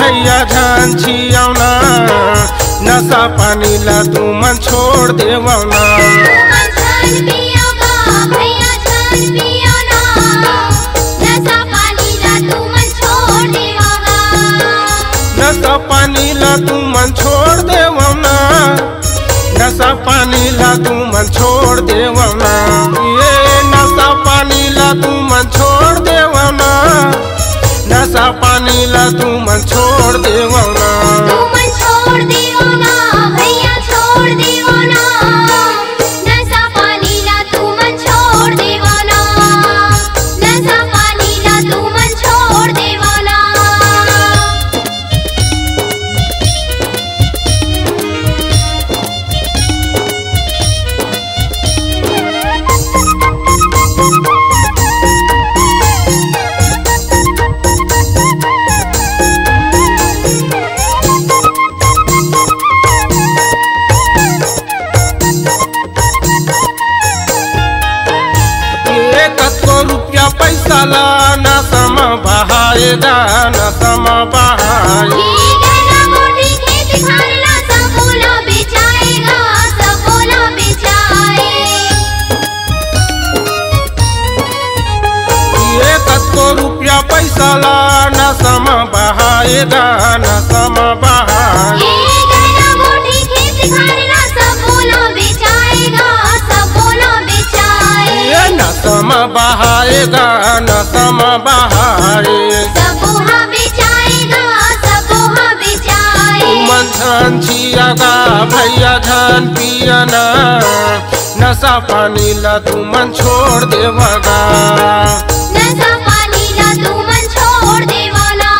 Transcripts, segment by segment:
भैया जान छियौना नशा पानी ला तू मन छोड़ देवना। नशा पानी ला तू मन छोड़ देवना, नशा पानी ला तू मन छोड़ देवना, ये नशा पानी ला तू मन छोड़ देवना, नशा पानी ला तू मन छोड़ देवना। तू मन छोड़ देवना भैया छोड़ देवना, नशा पानी ला तू मन छोड़ देवना, नशा पानी ला तू मन छोड़ देवना। रुपया पैसा ला नशा में बहाएगा, नशा में बहाए रुपया पैसा ला नशा में बहाएगा, नशा में बहाए नशा में बहाएगा, नशा में बहाए मन धन छियागा भैया धन पियना, नशा पानी ला तू मन छोड़ देवगा। नशा पानी ला तू मन छोड़ देवना।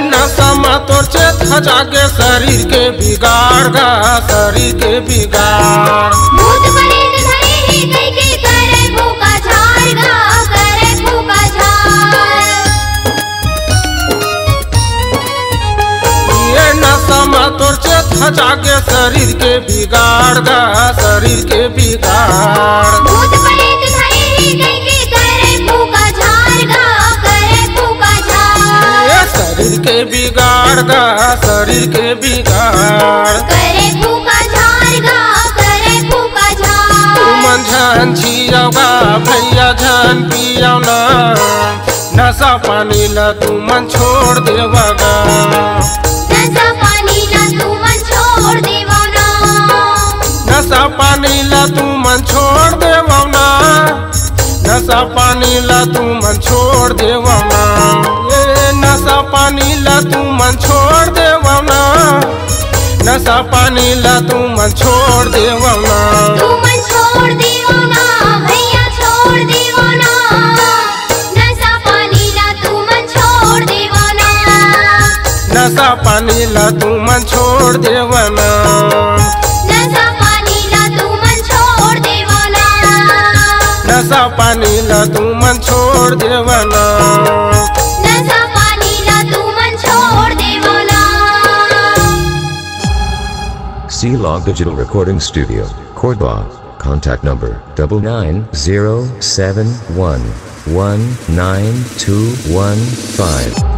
नशा में तोर चेत जाके शरीर के बिगाड़गा, शरीर के बिगाड़ भूत प्रेत धरे ही कई के करे फूका झाड़गा, करे फूका झाड़। ये नशा में तोर चेत जाके शरीर के बिगाड़गा, शरीर के बिगाड़ भूत प्रेत धरे ही कई के करे फूका झाड़गा, करे फूका झाड़। शरीर के बिगाड़गा, शरीर के बिगाड़ करे फूका झाड़गा, करे फूका झाड़। तू मन झन छियौगा भैया झन पियौना, नशा पानी ला तू मन छोड़ देवगा। नशा पानी ला तू मन छोड़ देवना, नशा पानी ला तू मन छोड़ देवना, नशा पानी ला तू मन छोड़ देवना, ये नशा पानी ला तू मन छोड़ देवना, नशा पानी ला तू मन छोड़ देवना। तू मन छोड़ देवना भैया छोड़ देवना, नशा पानी ला तू मन छोड़ देवना, नशा पानी ला तू मन छोड़ देवना, नशा पानी ला तू मन छोड़ देवना, नशा पानी ला तू मन छोड़ देवना, नशा पानी ला तू मन छोड़ देवना। C-Log Digital Recording Studio, Cordoba. Contact number 99071192115.